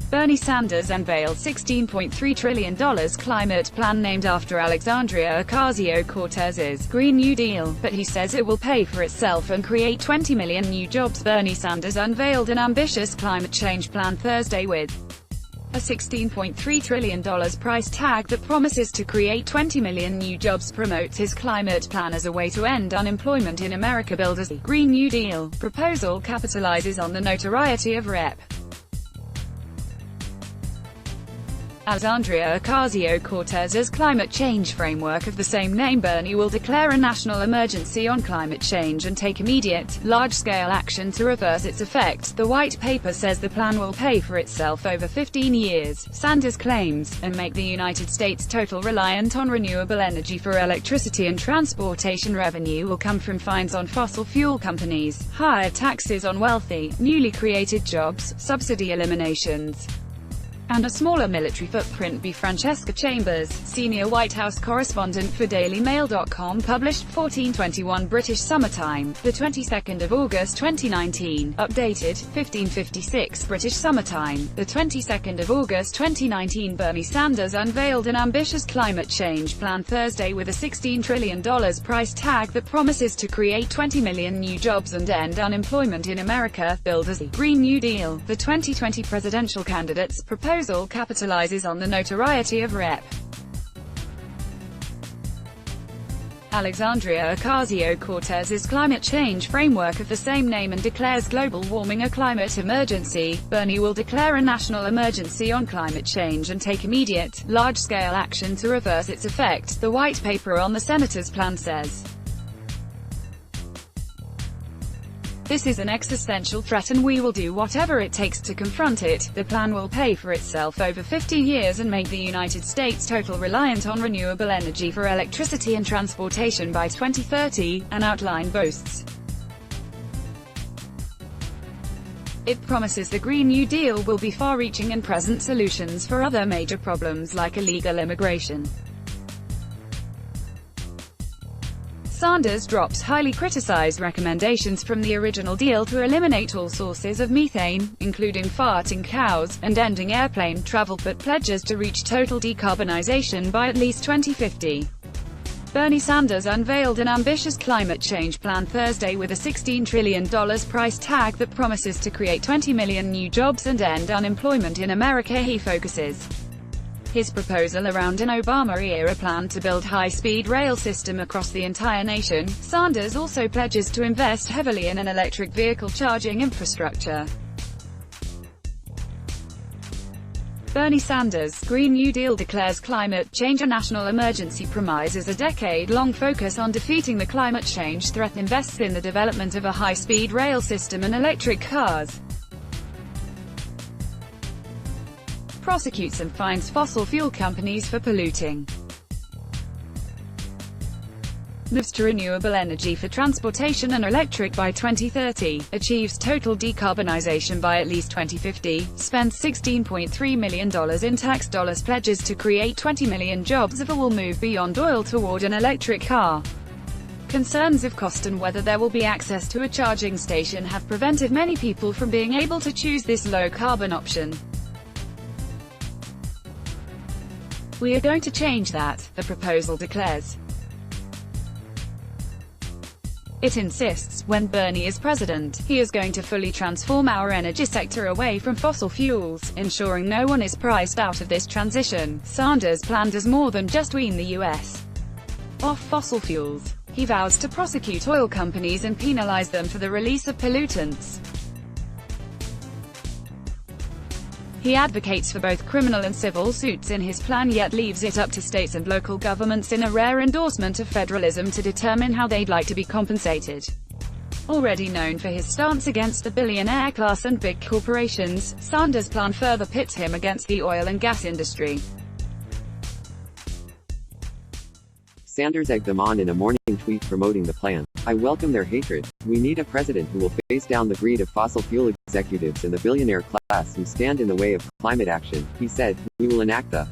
Bernie Sanders unveiled $16.3 trillion climate plan named after Alexandria Ocasio-Cortez's Green New Deal, but he says it will pay for itself and create 20 million new jobs. Bernie Sanders unveiled an ambitious climate change plan Thursday with a $16.3 trillion price tag that promises to create 20 million new jobs. Promotes his climate plan as a way to end unemployment in America. Billed as the Green New Deal proposal capitalizes on the notoriety of Rep. Alexandria Ocasio-Cortez's climate change framework of the same name. Bernie will declare a national emergency on climate change and take immediate, large-scale action to reverse its effects. The white paper says the plan will pay for itself over 15 years, Sanders claims, and make the United States total reliant on renewable energy for electricity and transportation. Revenue will come from fines on fossil fuel companies, higher taxes on wealthy, newly created jobs, subsidy eliminations, and a smaller military footprint. Francesca Chambers, senior White House correspondent for DailyMail.com, published 1421 British Summertime, the 22nd of August 2019, updated 1556 British Summertime, the 22nd of August 2019. Bernie Sanders unveiled an ambitious climate change plan Thursday with a $16 trillion price tag that promises to create 20 million new jobs and end unemployment in America. Billed as the Green New Deal, the 2020 presidential candidate's proposal capitalizes on the notoriety of Rep. Alexandria Ocasio-Cortez's climate change framework of the same name and declares global warming a climate emergency. Bernie will declare a national emergency on climate change and take immediate, large-scale action to reverse its effect, the white paper on the senator's plan says. This is an existential threat and we will do whatever it takes to confront it. The plan will pay for itself over 50 years and make the United States total reliant on renewable energy for electricity and transportation by 2030, an outline boasts. It promises the Green New Deal will be far-reaching and present solutions for other major problems like illegal immigration. Sanders drops highly criticized recommendations from the original deal to eliminate all sources of methane, including farting cows, and ending airplane travel, but pledges to reach total decarbonization by at least 2050. Bernie Sanders unveiled an ambitious climate change plan Thursday with a $16 trillion price tag that promises to create 20 million new jobs and end unemployment in America. He focuses his proposal around an Obama-era plan to build high-speed rail system across the entire nation. Sanders also pledges to invest heavily in an electric vehicle charging infrastructure. Bernie Sanders' Green New Deal declares climate change a national emergency, promises a decade-long focus on defeating the climate change threat, invests in the development of a high-speed rail system and electric cars, prosecutes and fines fossil fuel companies for polluting, moves to renewable energy for transportation and electric by 2030, achieves total decarbonization by at least 2050, spends $16.3 million in tax dollars, pledges to create 20 million jobs if it will move beyond oil toward an electric car. Concerns of cost and whether there will be access to a charging station have prevented many people from being able to choose this low-carbon option. We are going to change that, the proposal declares. It insists, when Bernie is president, he is going to fully transform our energy sector away from fossil fuels, ensuring no one is priced out of this transition. Sanders' plan does more than just wean the U.S. off fossil fuels. He vows to prosecute oil companies and penalize them for the release of pollutants. He advocates for both criminal and civil suits in his plan, yet leaves it up to states and local governments, in a rare endorsement of federalism, to determine how they'd like to be compensated. Already known for his stance against the billionaire class and big corporations, Sanders' plan further pits him against the oil and gas industry. Sanders egged them on in a morning tweet promoting the plan. "I welcome their hatred. We need a president who will face down the greed of fossil fuel executives and the billionaire class who stand in the way of climate action," he said. "We will enact the..."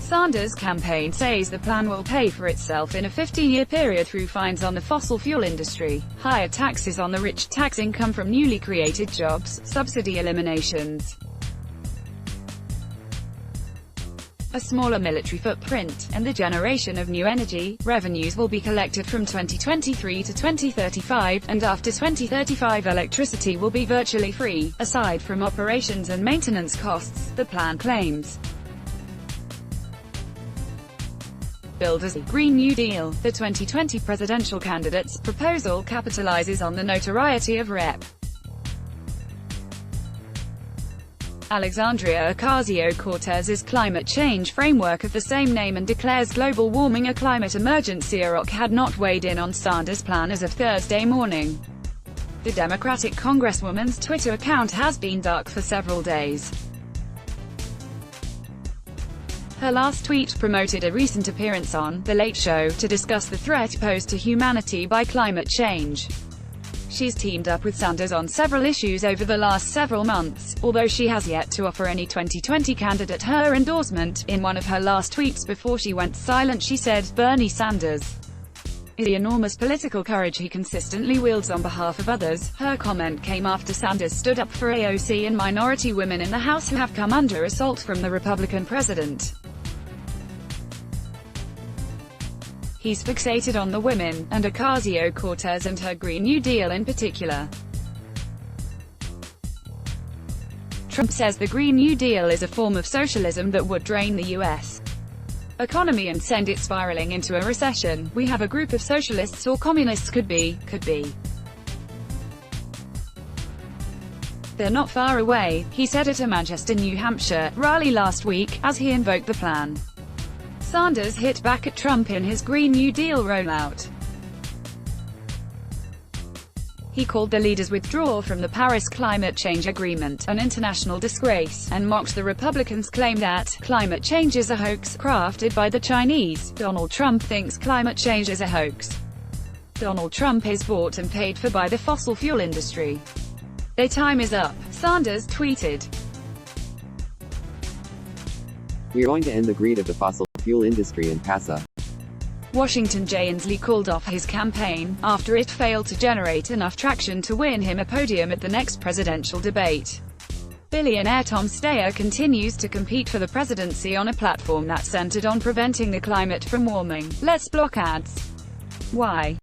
Sanders' campaign says the plan will pay for itself in a 50-year period through fines on the fossil fuel industry, higher taxes on the rich, tax income from newly created jobs, subsidy eliminations, a smaller military footprint, and the generation of new energy. Revenues will be collected from 2023 to 2035, and after 2035 electricity will be virtually free, aside from operations and maintenance costs, the plan claims. Billed as a Green New Deal, the 2020 presidential candidate's proposal capitalizes on the notoriety of Rep. Alexandria Ocasio-Cortez's climate change framework of the same name and declares global warming a climate emergency. Iraq had not weighed in on Sanders' plan as of Thursday morning. The Democratic Congresswoman's Twitter account has been dark for several days. Her last tweet promoted a recent appearance on The Late Show to discuss the threat posed to humanity by climate change. She's teamed up with Sanders on several issues over the last several months, although she has yet to offer any 2020 candidate her endorsement. In one of her last tweets before she went silent, she said, "Bernie Sanders is the enormous political courage he consistently wields on behalf of others." Her comment came after Sanders stood up for AOC and minority women in the House who have come under assault from the Republican president. He's fixated on the women, and Ocasio-Cortez and her Green New Deal in particular. Trump says the Green New Deal is a form of socialism that would drain the U.S. economy and send it spiraling into a recession. "We have a group of socialists or communists could be. They're not far away," he said at a Manchester, New Hampshire, rally last week, as he invoked the plan. Sanders hit back at Trump in his Green New Deal rollout. He called the leader's withdrawal from the Paris Climate Change Agreement an international disgrace, and mocked the Republicans' claim that climate change is a hoax, crafted by the Chinese. Donald Trump thinks climate change is a hoax. Donald Trump is bought and paid for by the fossil fuel industry. "Their time is up," Sanders tweeted. "We're going to end the greed of the fossil fuel industry and PASA." Washington Jay Inslee called off his campaign, after it failed to generate enough traction to win him a podium at the next presidential debate. Billionaire Tom Steyer continues to compete for the presidency on a platform that's centered on preventing the climate from warming. "Let's block ads. Why?